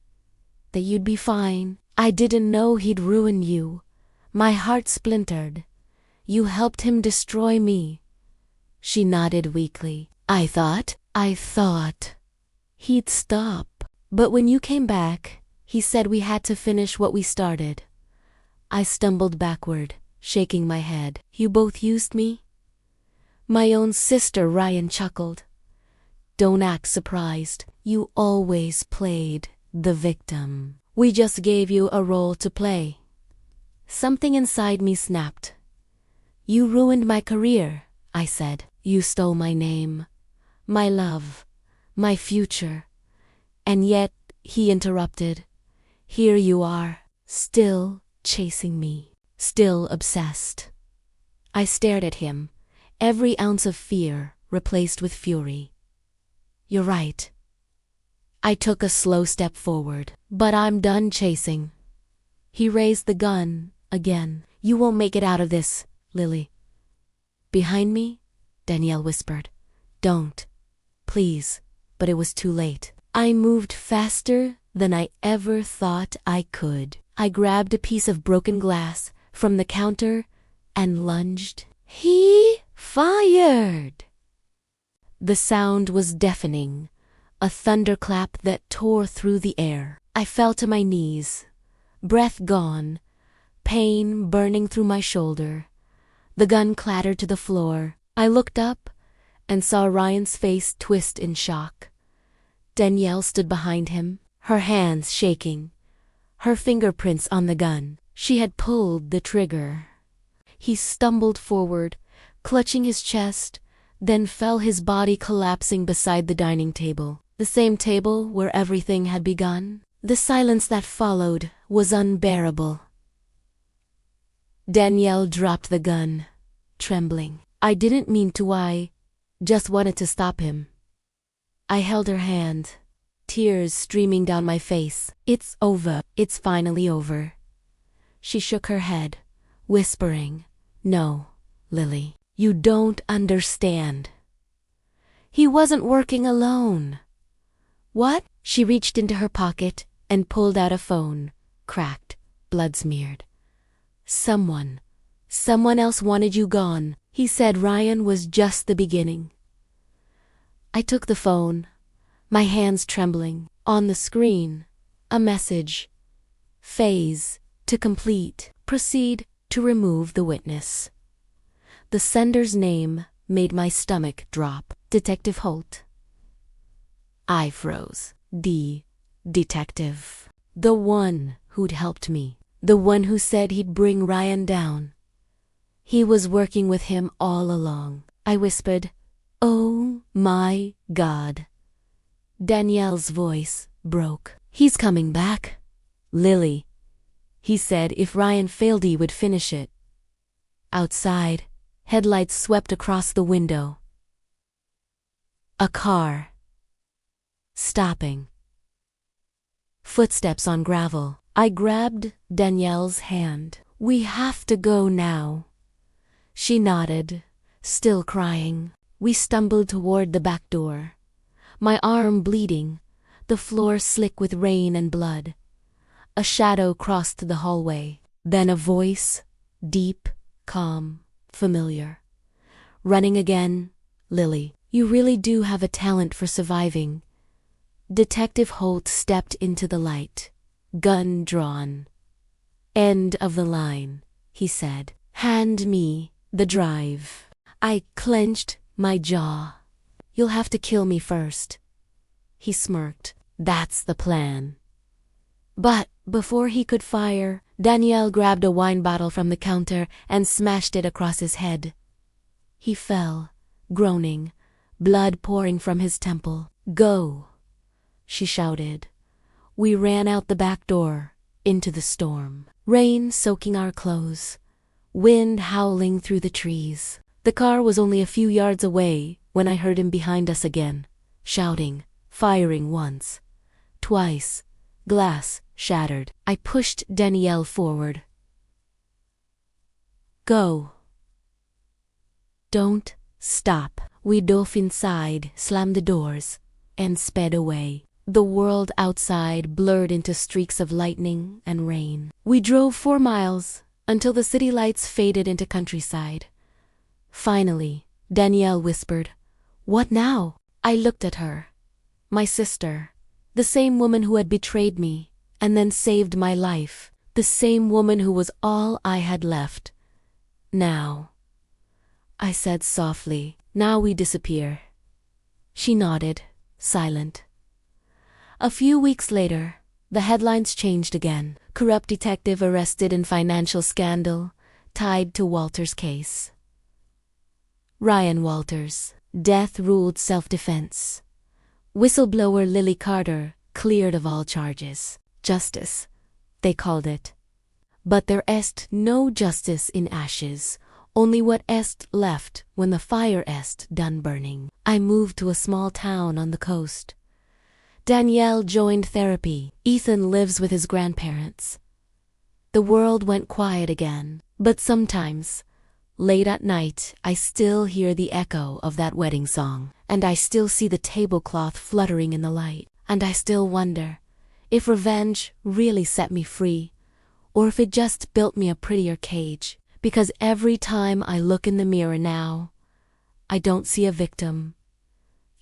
that you'd be fine. I didn't know he'd ruin you. My heart splintered. You helped him destroy me. She nodded weakly. I thought he'd stop. But when you came back, he said we had to finish what we started. I stumbled backward, shaking my head. You both used me? My own sister, Ryan chuckled. Don't act surprised. You always played the victim. We just gave you a role to play. Something inside me snapped. You ruined my career, I said. You stole my name, my love, my future. And yet, he interrupted. Here you are, still chasing me, still obsessed. I stared at him, every ounce of fear replaced with fury. You're right. I took a slow step forward. But I'm done chasing. He raised the gun again. You won't make it out of this, Lily. Behind me, Danielle whispered. Don't, please. But it was too late. I moved faster than I ever thought I could. I grabbed a piece of broken glass from the counter and lunged. He fired! The sound was deafening, a thunderclap that tore through the air. I fell to my knees, breath gone, pain burning through my shoulder. The gun clattered to the floor. I looked up and saw Ryan's face twist in shock. Danielle stood behind him, her hands shaking, her fingerprints on the gun. She had pulled the trigger. He stumbled forward, clutching his chest, then fell, his body collapsing beside the dining table. The same table where everything had begun. The silence that followed was unbearable. Danielle dropped the gun, trembling. I didn't mean to. I just wanted to stop him. I held her hand, tears streaming down my face. It's over. It's finally over. She shook her head, whispering, No, Lily, you don't understand. He wasn't working alone. What? She reached into her pocket and pulled out a phone, cracked, blood-smeared. Someone else wanted you gone. He said Ryan was just the beginning. I took the phone, my hands trembling. On the screen, a message. Phase to complete. Proceed to remove the witness. The sender's name made my stomach drop. Detective Holt. I froze. The detective. The one who'd helped me. The one who said he'd bring Ryan down. He was working with him all along. I whispered, Oh my God. Danielle's voice broke. He's coming back. Lily. He said if Ryan failed he would finish it. Outside, headlights swept across the window. A car. Stopping. Footsteps on gravel. I grabbed Danielle's hand. We have to go now. She nodded, still crying. We stumbled toward the back door. My arm bleeding, the floor slick with rain and blood. A shadow crossed the hallway. Then a voice, deep, calm, familiar. Running again, Lily. You really do have a talent for surviving. Detective Holt stepped into the light, gun drawn. End of the line, he said. Hand me the drive. I clenched my jaw. You'll have to kill me first. He smirked. That's the plan. But before he could fire, Danielle grabbed a wine bottle from the counter and smashed it across his head. He fell, groaning, blood pouring from his temple. Go, she shouted. We ran out the back door, into the storm. Rain soaking our clothes, wind howling through the trees. The car was only a few yards away when I heard him behind us again, shouting, firing once, twice. Glass shattered. I pushed Danielle forward. Go. Don't stop. We dove inside, slammed the doors, and sped away. The world outside blurred into streaks of lightning and rain. We drove 4 miles until the city lights faded into countryside. Finally, Danielle whispered, What now? I looked at her. My sister. The same woman who had betrayed me, and then saved my life. The same woman who was all I had left. Now, I said softly, now we disappear. She nodded, silent. A few weeks later, the headlines changed again. Corrupt detective arrested in financial scandal, tied to Walter's case. Ryan Walters, death ruled self-defense. Whistleblower Lily Carter, cleared of all charges. Justice, they called it. But there est no justice in ashes, only what est left when the fire est done burning. I moved to a small town on the coast. Danielle joined therapy. Ethan lives with his grandparents. The world went quiet again, but sometimes, late at night, I still hear the echo of that wedding song, and I still see the tablecloth fluttering in the light, and I still wonder if revenge really set me free, or if it just built me a prettier cage, because every time I look in the mirror now, I don't see a victim.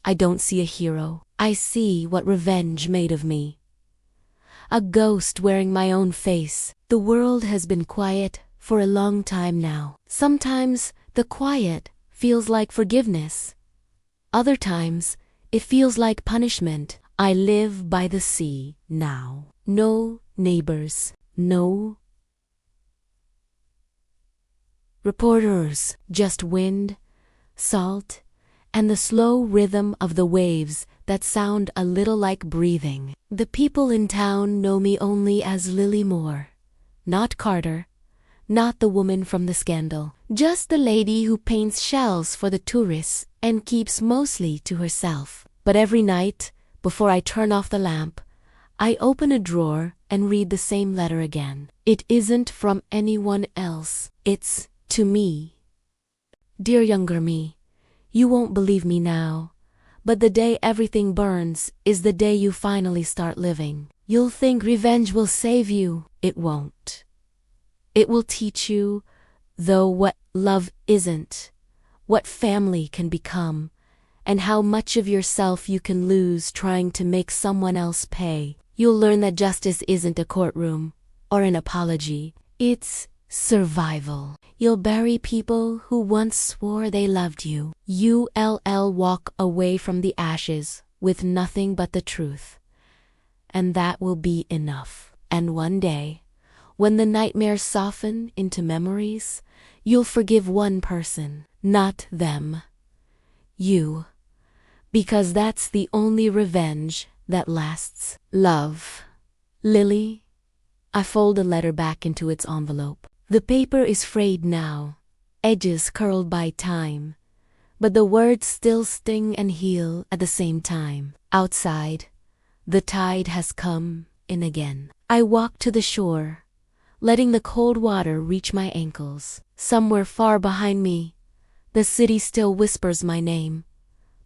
I don't see a hero. I see what revenge made of me. A ghost wearing my own face. The world has been quiet for a long time now. Sometimes the quiet feels like forgiveness. Other times it feels like punishment. I live by the sea now. No neighbors, no reporters, just wind, salt, and the slow rhythm of the waves that sound a little like breathing. The people in town know me only as Lily Moore, not Carter, not the woman from the scandal, just the lady who paints shells for the tourists and keeps mostly to herself. But every night, before I turn off the lamp, I open a drawer and read the same letter again. It isn't from anyone else. It's to me. Dear younger me, you won't believe me now, but the day everything burns is the day you finally start living. You'll think revenge will save you. It won't. It will teach you, though, what love isn't, what family can become, and how much of yourself you can lose trying to make someone else pay. You'll learn that justice isn't a courtroom or an apology. It's survival. You'll bury people who once swore they loved you. You'll walk away from the ashes with nothing but the truth. And that will be enough. And one day, when the nightmares soften into memories, you'll forgive one person, not them. You. Because that's the only revenge that lasts. Love. Lily. I fold the letter back into its envelope. The paper is frayed now, edges curled by time, but the words still sting and heal at the same time. Outside, the tide has come in again. I walk to the shore, letting the cold water reach my ankles. Somewhere far behind me, the city still whispers my name.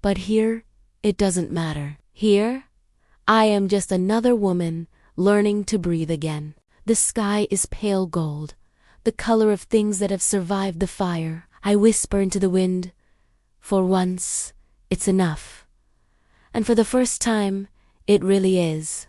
But here, it doesn't matter. Here, I am just another woman learning to breathe again. The sky is pale gold, the color of things that have survived the fire. I whisper into the wind, for once, it's enough. And for the first time, it really is.